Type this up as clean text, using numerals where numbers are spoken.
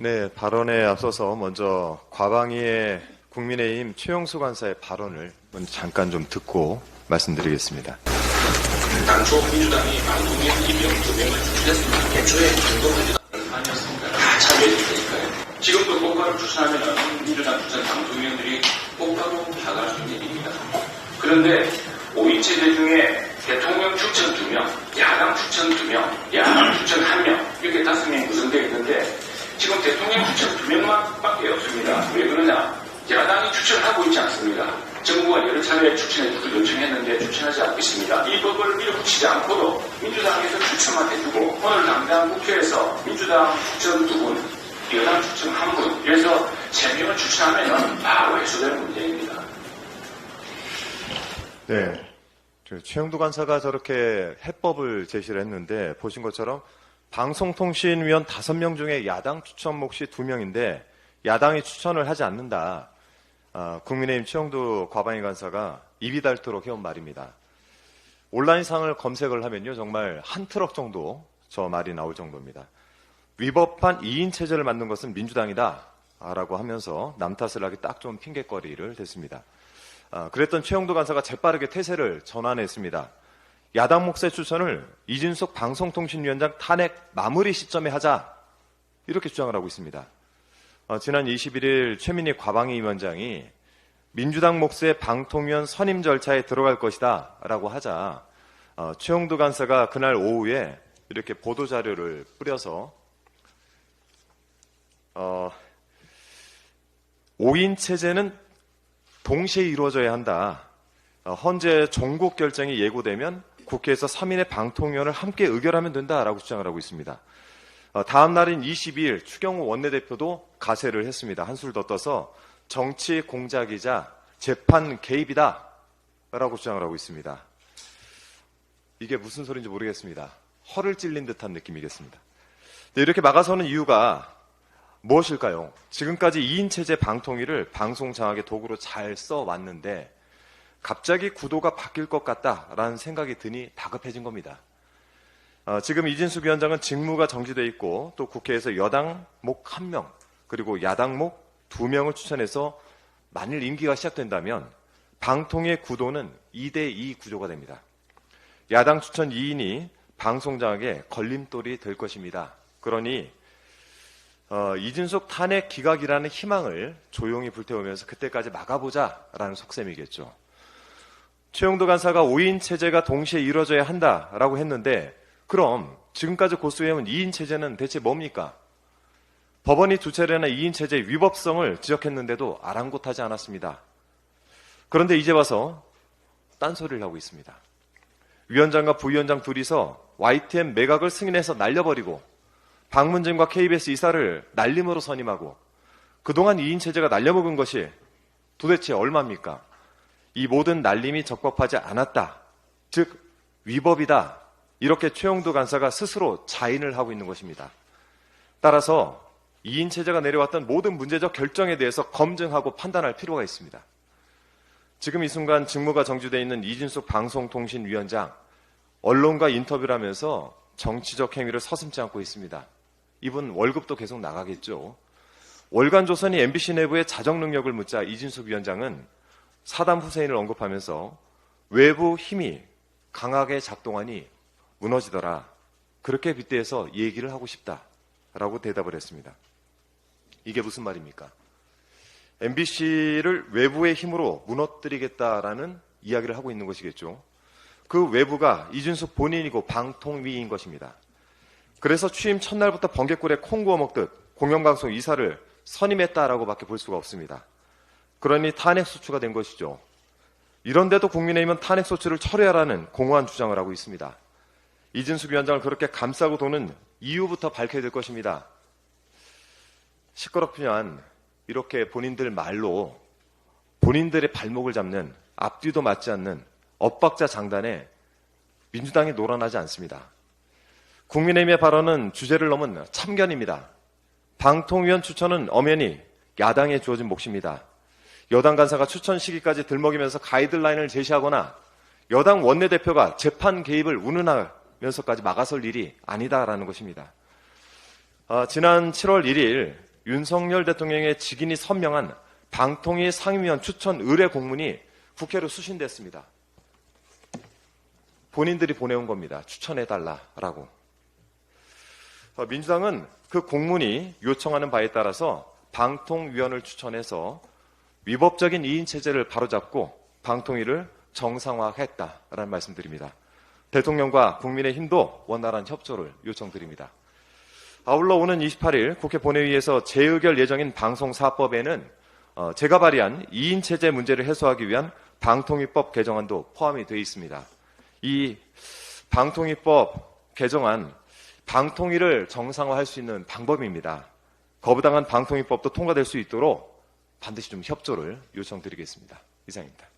네, 발언에 앞서서 먼저 과방위의 국민의힘 최영수 관사의 발언을 먼저 잠깐 좀 듣고 말씀드리겠습니다. 당초 민주당이 방통위에 이명 두 명을 추천했습니다. 애초에 정도는 아니었습니까? 다 참여해 주시니까요. 지금도 꽃가루 추천하면 민주당 추천 방통위원들이 꽃가루 파갈 수 있는 일입니다. 그런데 5인 체제 중에 대통령 추천 2명, 야당 추천 2명, 야당 추천 1명 이렇게 5명이 구성되어 있는데 지금 대통령 추천 2명밖에 없습니다. 왜 그러냐? 야당이 추천하고 있지 않습니다. 정부가 여러 차례 추천을 요청했는데 추천하지 않고 있습니다. 이 법을 밀어붙이지 않고도 민주당에서 추천만 해주고 오늘 당장 국회에서 민주당 추천 2분, 여당 추천 1분 이래서 3명을 추천하면 바로 해소되는 문제입니다. 네, 최영두 간사가 저렇게 해법을 제시를 했는데 보신 것처럼 방송통신위원 5명 중에 야당 추천 몫이 2명인데 야당이 추천을 하지 않는다. 국민의힘 최영두 과방위 간사가 입이 닳도록 해온 말입니다. 온라인상을 검색을 하면요, 정말 한 트럭 정도 저 말이 나올 정도입니다. 위법한 2인 체제를 만든 것은 민주당이다 라고 하면서 남 탓을 하기 딱 좋은 핑계거리를 댔습니다. 그랬던 최영두 간사가 재빠르게 태세를 전환했습니다. 야당 몫의 추천을 이진숙 방송통신위원장 탄핵 마무리 시점에 하자 이렇게 주장을 하고 있습니다. 지난 21일 최민희 과방위 위원장이 민주당 몫의 방통위원 선임 절차에 들어갈 것이다 라고 하자 최영두 간사가 그날 오후에 이렇게 보도자료를 뿌려서 5인 체제는 동시에 이루어져야 한다. 헌재 종국 결정이 예고되면 국회에서 3인의 방통위원을 함께 의결하면 된다라고 주장을 하고 있습니다. 다음 날인 22일 추경호 원내대표도 가세를 했습니다. 한술 더 떠서 정치 공작이자 재판 개입이다 라고 주장을 하고 있습니다. 이게 무슨 소리인지 모르겠습니다. 허를 찔린 듯한 느낌이겠습니다. 네, 이렇게 막아서는 이유가 무엇일까요? 지금까지 2인 체제 방통위를 방송 장악의 도구로 잘 써왔는데 갑자기 구도가 바뀔 것 같다라는 생각이 드니 다급해진 겁니다. 지금 이진숙 위원장은 직무가 정지돼 있고 또 국회에서 여당 목 1명 그리고 야당 목 2명을 추천해서 만일 임기가 시작된다면 방통위의 구도는 2대2 구조가 됩니다. 야당 추천 2인이 방송 장악의 걸림돌이 될 것입니다. 그러니 이진숙 탄핵 기각이라는 희망을 조용히 불태우면서 그때까지 막아보자라는 속셈이겠죠. 최영두 간사가 5인 체제가 동시에 이루어져야 한다라고 했는데 그럼 지금까지 고수해온 2인 체제는 대체 뭡니까? 법원이 2차례나 2인 체제 위법성을 지적했는데도 아랑곳하지 않았습니다. 그런데 이제 와서 딴소리를 하고 있습니다. 위원장과 부위원장 둘이서 YTN 매각을 승인해서 날려버리고 박문진과 KBS 이사를 날림으로 선임하고 그동안 2인 체제가 날려먹은 것이 도대체 얼마입니까? 이 모든 날림이 적법하지 않았다. 즉 위법이다. 이렇게 최영두 간사가 스스로 자인을 하고 있는 것입니다. 따라서 2인 체제가 내려왔던 모든 문제적 결정에 대해서 검증하고 판단할 필요가 있습니다. 지금 이 순간 직무가 정지되어 있는 이진숙 방송통신위원장 언론과 인터뷰를 하면서 정치적 행위를 서슴지 않고 있습니다. 이분 월급도 계속 나가겠죠. 월간조선이 MBC 내부의 자정 능력을 묻자 이진숙 위원장은 사담 후세인을 언급하면서 외부 힘이 강하게 작동하니 무너지더라. 그렇게 빗대서 얘기를 하고 싶다라고 대답을 했습니다. 이게 무슨 말입니까? MBC를 외부의 힘으로 무너뜨리겠다라는 이야기를 하고 있는 것이겠죠. 그 외부가 이준숙 본인이고 방통위인 것입니다. 그래서 취임 첫날부터 번개꿀에 콩 구워 먹듯 공영방송 이사를 선임했다라고밖에 볼 수가 없습니다. 그러니 탄핵소추가 된 것이죠. 이런데도 국민의힘은 탄핵소추를 철회하라는 공허한 주장을 하고 있습니다. 이진숙 위원장을 그렇게 감싸고 도는 이유부터 밝혀야 될 것입니다. 시끄럽지만 이렇게 본인들 말로 본인들의 발목을 잡는 앞뒤도 맞지 않는 엇박자 장단에 민주당이 놀아나지 않습니다. 국민의힘의 발언은 주제를 넘은 참견입니다. 방통위원 추천은 엄연히 야당에 주어진 몫입니다. 여당 간사가 추천 시기까지 들먹이면서 가이드라인을 제시하거나 여당 원내대표가 재판 개입을 운운하면서까지 막아설 일이 아니다라는 것입니다. 지난 7월 1일 윤석열 대통령의 직인이 선명한 방통위 상임위원 추천 의뢰 공문이 국회로 수신됐습니다. 본인들이 보내온 겁니다. 추천해달라라고. 민주당은 그 공문이 요청하는 바에 따라서 방통위원을 추천해서 위법적인 이인체제를 바로잡고 방통위를 정상화했다라는 말씀드립니다. 대통령과 국민의힘도 원활한 협조를 요청드립니다. 아울러 오는 28일 국회 본회의에서 재의결 예정인 방송사법에는 제가 발의한 이인체제 문제를 해소하기 위한 방통위법 개정안도 포함이 되어 있습니다. 이 방통위법 개정안, 방통위를 정상화할 수 있는 방법입니다. 거부당한 방통위법도 통과될 수 있도록 반드시 좀 협조를 요청드리겠습니다. 이상입니다.